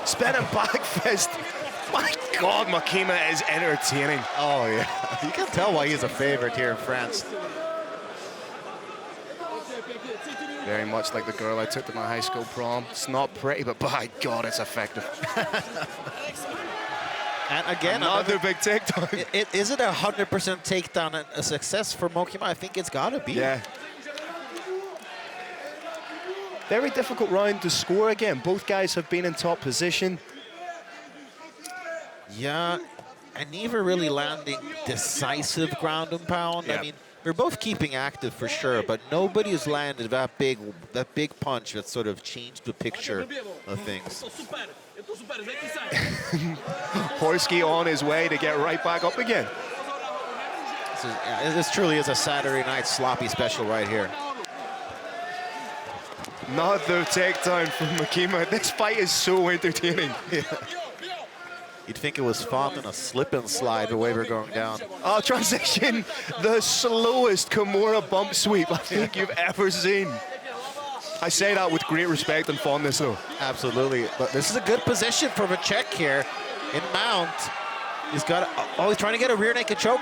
spinning back fist. My God, Mima is entertaining. Oh, yeah. You can tell why he's a favorite here in France. Very much like the girl I took to my high school prom. It's not pretty, but by God, it's effective. And again, another big takedown. Is it 100% takedown a success for Mima? I think it's got to be. Yeah. Very difficult round to score again. Both guys have been in top position. Yeah, and neither really landing decisive ground and pound. Yeah. I mean, they're both keeping active for sure, but nobody has landed that big punch that sort of changed the picture of things. Horsky on his way to get right back up again. This truly is a Saturday night sloppy special right here. Another takedown from Mima. This fight is so entertaining. You'd think it was fun and a slip and slide the way we're going down. Oh, transition. The slowest Kimura bump sweep I think you've ever seen. I say that with great respect and fondness, though. Absolutely. But this is a good position for a check here in mount. He's got, oh, he's trying to get a rear naked choke.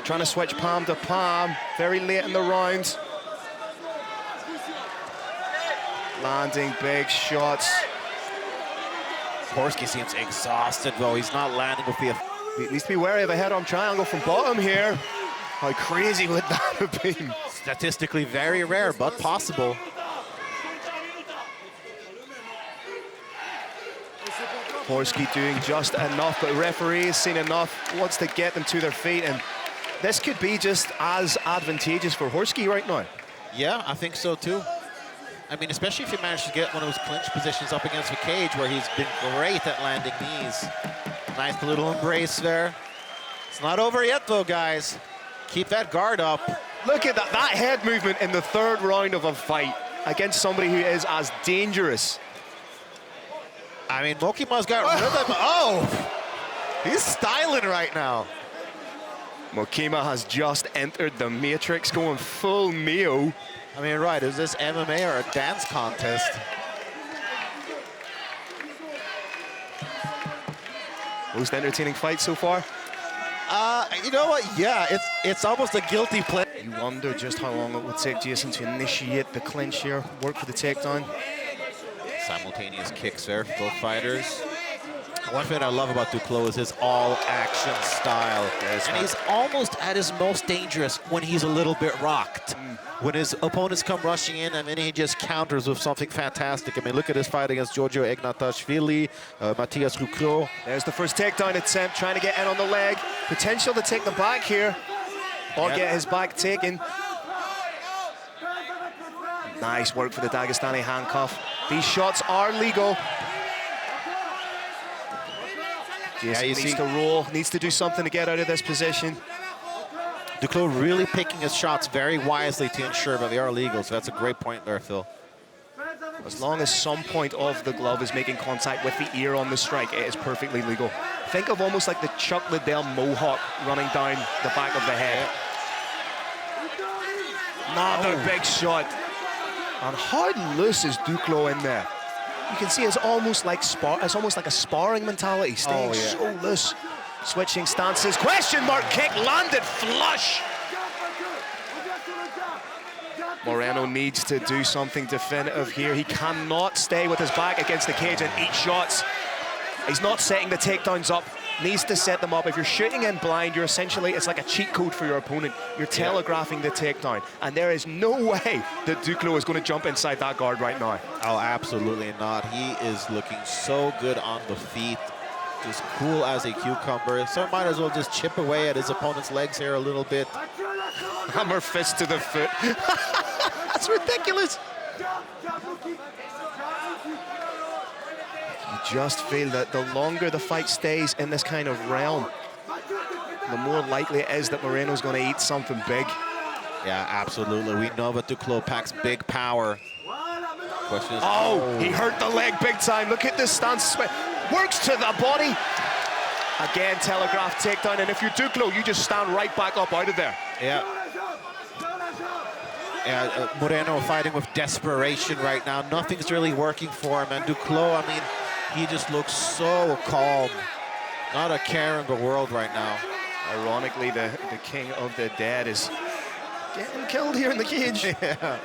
Trying to switch palm to palm. Very late in the round. Landing big shots. Horsky seems exhausted, though. He's not landing with the... He needs to be wary of a head-on triangle from bottom here. How crazy would that have been? Statistically very rare, but possible. Horsky doing just enough, but referee has seen enough, wants to get them to their feet, and this could be just as advantageous for Horsky right now. Yeah, I think so too. I mean, especially if you manage to get one of those clinch positions up against the cage where he's been great at landing knees. Nice little embrace there. It's not over yet though, guys. Keep that guard up. Look at that head movement in the third round of a fight against somebody who is as dangerous. I mean, Mima's got rhythm. Oh, he's styling right now. Mima has just entered the matrix, going full Neo. I mean, right, is this MMA or a dance contest? Most entertaining fight so far? You know what? Yeah, it's almost a guilty play. You wonder just how long it would take Jason to initiate the clinch here, work for the takedown. Simultaneous kicks there, both fighters. One thing I love about Duclos is his all-action style. And he's almost at his most dangerous when he's a little bit rocked. When his opponents come rushing in, and then he just counters with something fantastic. I mean, look at his fight against Giorgio Ignatashvili, Matthias Rucro. There's the first takedown attempt, trying to get in on the leg. Potential to take the back here, or get his back taken. Nice work for the Dagestani handcuff. These shots are legal. Jason needs to roll, needs to do something to get out of this position. Duclos really picking his shots very wisely to ensure that they are legal, so that's a great point there, Phil. As long as some point of the glove is making contact with the ear on the strike, it is perfectly legal. Think of almost like the Chuck Liddell mohawk running down the back of the head. Another big shot. And how loose is Duclos in there? You can see it's almost like a sparring mentality, staying so loose. Switching stances, question mark kick, landed flush. Moreno needs to do something definitive here. He cannot stay with his back against the cage and eat shots. He's not setting the takedowns up, needs to set them up. If you're shooting in blind, you're essentially, it's like a cheat code for your opponent. You're telegraphing the takedown, and there is no way that Duclos is going to jump inside that guard right now. Oh, absolutely not. He is looking so good on the feet, just cool as a cucumber. So might as well just chip away at his opponent's legs here a little bit. Hammer fist to the foot. That's ridiculous. You just feel that the longer the fight stays in this kind of realm, the more likely it is that Moreno's going to eat something big. Yeah, absolutely. We know that Duclos packs big power. Question is, he hurt the leg big time. Look at this stance. Works to the body. Again, telegraph takedown. And if you're Duclos, you just stand right back up out of there. Yeah. Moreno fighting with desperation right now. Nothing's really working for him. And Duclos, I mean, He just looks so calm. Not a care in the world right now. Ironically, the king of the dead is getting killed here in the cage. Yeah.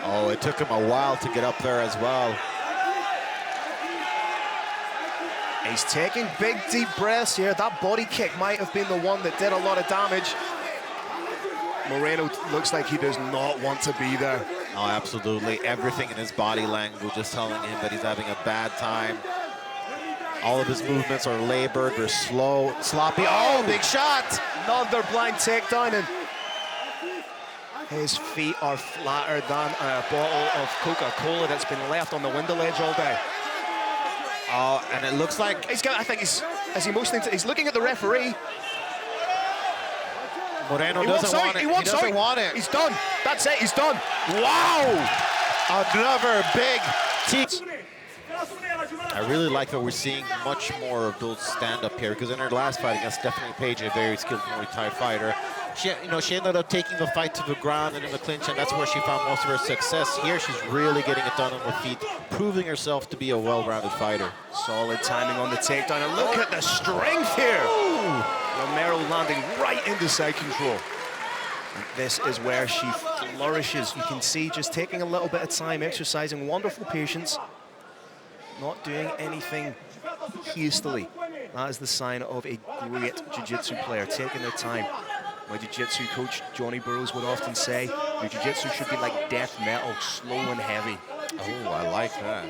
Oh, it took him a while to get up there as well. He's taking big, deep breaths here. That body kick might have been the one that did a lot of damage. Moreno looks like he does not want to be there. Oh, absolutely. Everything in his body language is telling him that he's having a bad time. All of his movements are labored, they're slow, sloppy. Oh, big shot! Another blind takedown, and his feet are flatter than a bottle of Coca-Cola that's been left on the window ledge all day. Oh, and it looks like he's looking at the referee. Moreno doesn't want it. He doesn't want it. He's done. That's it. He's done. Wow! Another big team. I really like that we're seeing much more of those stand-up here, because in her last fight against Stephanie Page, a very skilled Muay Thai fighter, she ended up taking the fight to the ground and in the clinch, and that's where she found most of her success. Here, she's really getting it done on her feet, proving herself to be a well-rounded fighter. Solid timing on the takedown, and look at the strength here. Ooh. Romero landing right into side control. And this is where she flourishes. You can see just taking a little bit of time, exercising wonderful patience, not doing anything hastily. That is the sign of a great jiu-jitsu player, taking their time. My jiu-jitsu coach, Johnny Burrows, would often say, your jiu-jitsu should be like death metal, slow and heavy. Oh, I like that.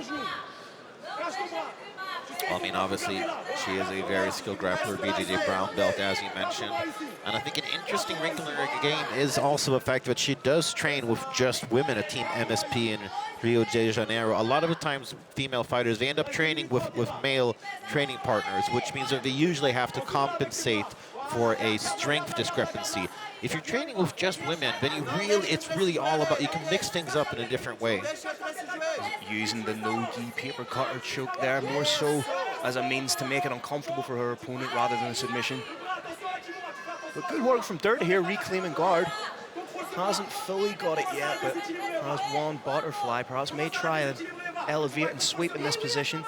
Well, I mean, obviously, she is a very skilled grappler, BJJ brown belt, as you mentioned. And I think an interesting wrinkle in her game is also the fact that she does train with just women at Team MSP in Rio de Janeiro. A lot of the times, female fighters, they end up training with male training partners, which means that they usually have to compensate for a strength discrepancy. If you're training with just women, then it's really all about, you can mix things up in a different way. Using the no-gi paper cutter choke there, more so as a means to make it uncomfortable for her opponent rather than a submission. But good work from Dourthe here, reclaiming guard. Hasn't fully got it yet, but has one butterfly. Perhaps may try and elevate and sweep in this position.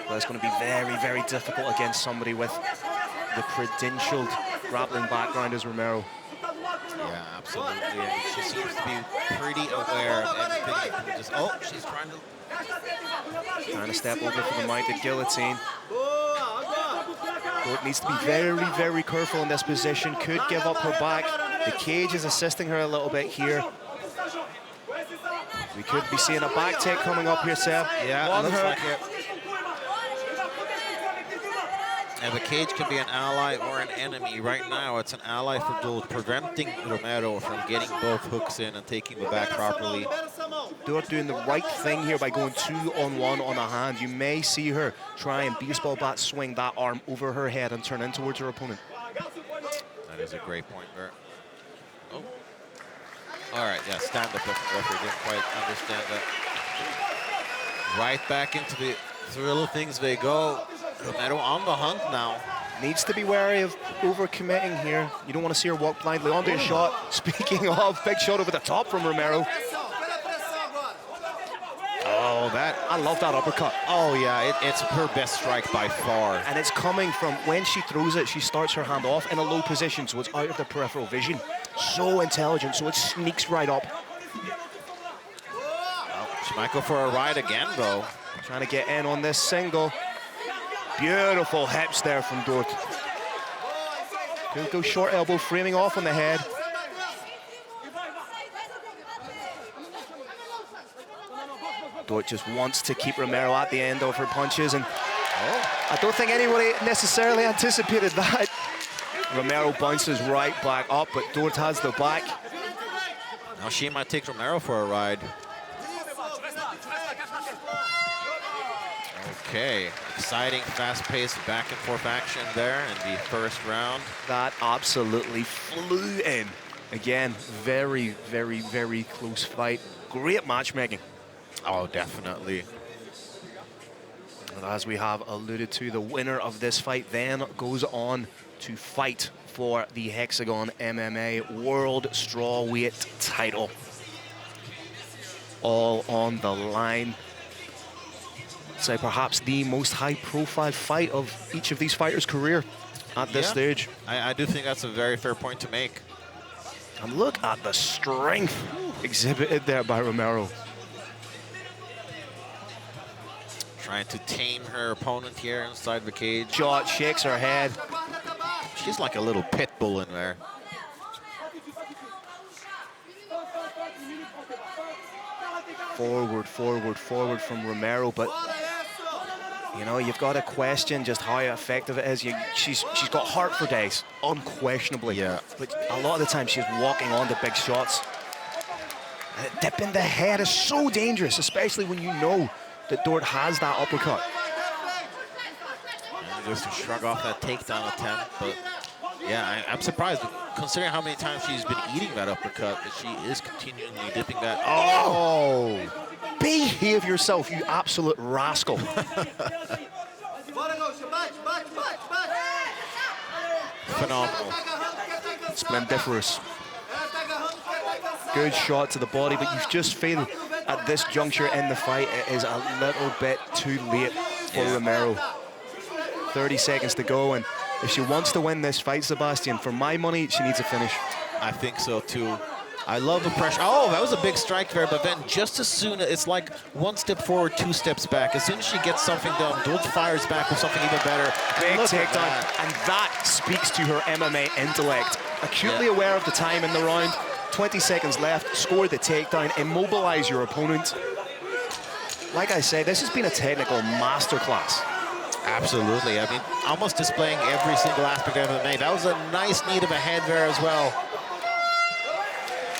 But it's going to be very, very difficult against somebody with the credentialed grappling background as Romero. Yeah, absolutely. And she seems to be pretty aware of everything. She's trying to step over for the mounted guillotine. Dourthe needs to be very, very careful in this position. Could give up her back. The cage is assisting her a little bit here. We could be seeing a back take coming up here, Seb. Yeah, it looks like it. And the cage can be an ally or an enemy. Right now, it's an ally for Dourthe, preventing Romero from getting both hooks in and taking the back properly. Dourthe doing the right thing here by going 2-on-1 on a hand. You may see her try and baseball bat swing that arm over her head and turn in towards her opponent. That is a great point there. Oh. All right, yeah, stand up if the referee didn't quite understand that. Right back into the thrill of things they go. Romero on the hunt now. Needs to be wary of overcommitting here. You don't want to see her walk blindly onto a shot. Speaking of, big shot over the top from Romero. Oh, I love that uppercut. Oh, yeah, it's her best strike by far. And it's coming from, when she throws it, she starts her hand off in a low position, so it's out of the peripheral vision. So intelligent, so it sneaks right up. Well, she might go for a ride again, though. Trying to get in on this single. Beautiful hips there from Dourthe. Could go short elbow, framing off on the head. Dourthe just wants to keep Romero at the end of her punches, and I don't think anybody necessarily anticipated that. Romero bounces right back up, but Dourthe has the back. Now she might take Romero for a ride. Okay, exciting, fast-paced back-and-forth action there in the first round. That absolutely flew in. Again, very, very, very close fight. Great matchmaking. Oh, definitely. And as we have alluded to, the winner of this fight then goes on to fight for the Hexagon MMA World Strawweight title. All on the line. say perhaps the most high-profile fight of each of these fighters' career at this stage. I do think that's a very fair point to make. And look at the strength exhibited there by Romero. Trying to tame her opponent here inside the cage. Jot shakes her head. She's like a little pit bull in there. Forward, forward, forward from Romero, but you know, you've got to question just how effective it is. She's got heart for days, unquestionably. Yeah. But a lot of the time she's walking on to big shots. And a dip in the head is so dangerous, especially when you know that Dourthe has that uppercut. And just to shrug off that takedown attempt, but yeah, I'm surprised considering how many times she's been eating that uppercut, that she is continually dipping that. Oh! Behave yourself, you absolute rascal. Phenomenal. Splendiferous. Good shot to the body, but you just feel at this juncture in the fight, it is a little bit too late for Romero. 30 seconds to go, and if she wants to win this fight, Sebastian, for my money, she needs a finish. I think so too. I love the pressure. Oh, that was a big strike there, but then just as soon, it's like one step forward, two steps back. As soon as she gets something done, Dourthe fires back with something even better. Big takedown, and that speaks to her MMA intellect. Acutely aware of the time in the round, 20 seconds left, score the takedown, immobilize your opponent. Like I say, this has been a technical masterclass. Absolutely. I mean, almost displaying every single aspect of MMA. That was a nice knee to the head there as well.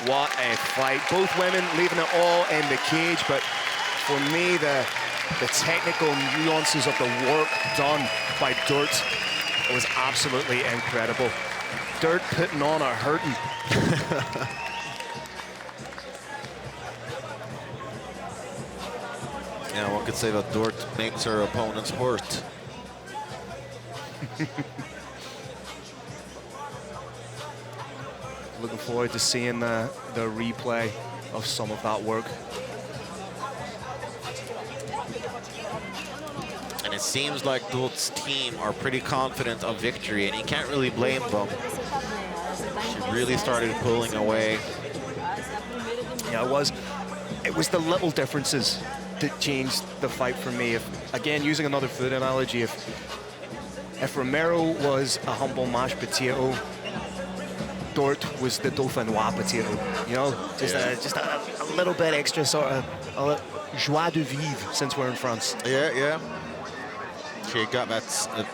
What a fight. Both women leaving it all in the cage, but for me, the technical nuances of the work done by Dourthe, it was absolutely incredible. Dourthe putting on a hurting. Yeah, one could say that Dourthe makes her opponents hurt. Looking forward to seeing the replay of some of that work. And it seems like Dourthe's team are pretty confident of victory, and you can't really blame them. She really started pulling away. Yeah, it was the little differences that changed the fight for me. If, again, using another food analogy, if Romero was a humble mashed potato, Dourthe was the dauphinois potato, you know, just a little bit extra sort of joie de vivre since we're in France. Yeah. She got that.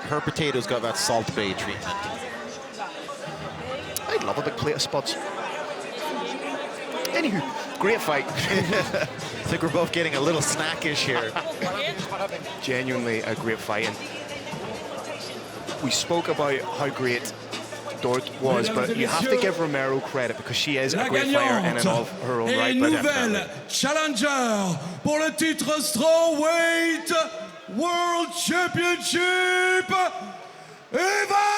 Her potatoes got that Salt Bay treatment. I'd love a big plate of spuds. Anywho, great fight. I think we're both getting a little snackish here. Genuinely a great fight. And we spoke about how great Dourthe was, but you have to give Romero credit because she is a great player in and of her own right. Nouvelle challenger pour le titre strawweight World Championship, Eva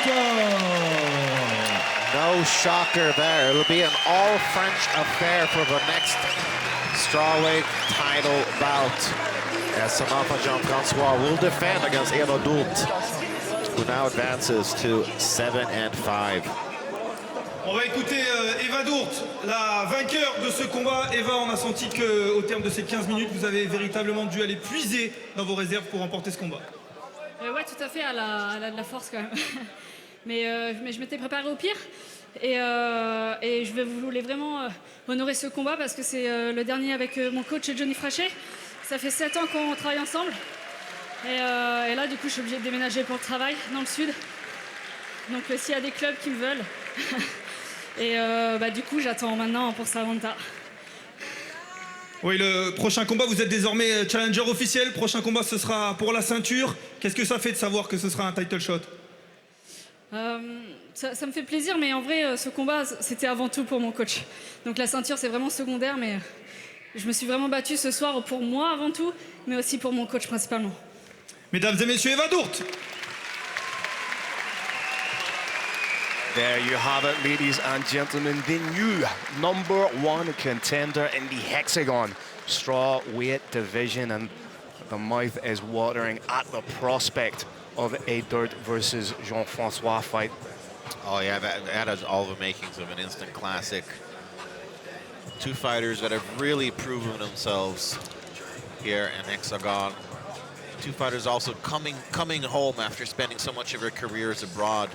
Duclos. No shocker there. It'll be an all-French affair for the next strawweight title bout, as Samantha Jean-Francois will defend against Eva Dourthe, who now advances to 7-5. On va écouter Eva Dourthe, la vainqueur de ce combat. Eva, on a senti qu'au terme de ces 15 minutes, vous avez véritablement dû aller puiser dans vos réserves pour remporter ce combat. Ouais, tout à fait, elle a de la force quand même. mais je m'étais préparée au pire. Et je voulais vraiment honorer ce combat parce que c'est le dernier avec mon coach Johnny Frachet. Ça fait 7 ans qu'on travaille ensemble. Et là, du coup, je suis obligée de déménager pour le travail dans le sud. Donc, s'il y a des clubs qui me veulent. Et du coup, j'attends maintenant pour Samantha. Oui, le prochain combat, vous êtes désormais challenger officiel. Le prochain combat, ce sera pour la ceinture. Qu'est-ce que ça fait de savoir que ce sera un title shot? Ça me fait plaisir, mais en vrai, ce combat, c'était avant tout pour mon coach. Donc la ceinture, c'est vraiment secondaire, mais je me suis vraiment battue ce soir pour moi avant tout, mais aussi pour mon coach principalement. Mesdames et messieurs, Eva Dourthe. There you have it, ladies and gentlemen, the new #1 contender in the Hexagon strawweight division, and the mouth is watering at the prospect of a Dourthe versus Jean-Francois fight. Oh yeah, that has all the makings of an instant classic. Two fighters that have really proven themselves here in Hexagon. Two fighters also coming home after spending so much of their careers abroad.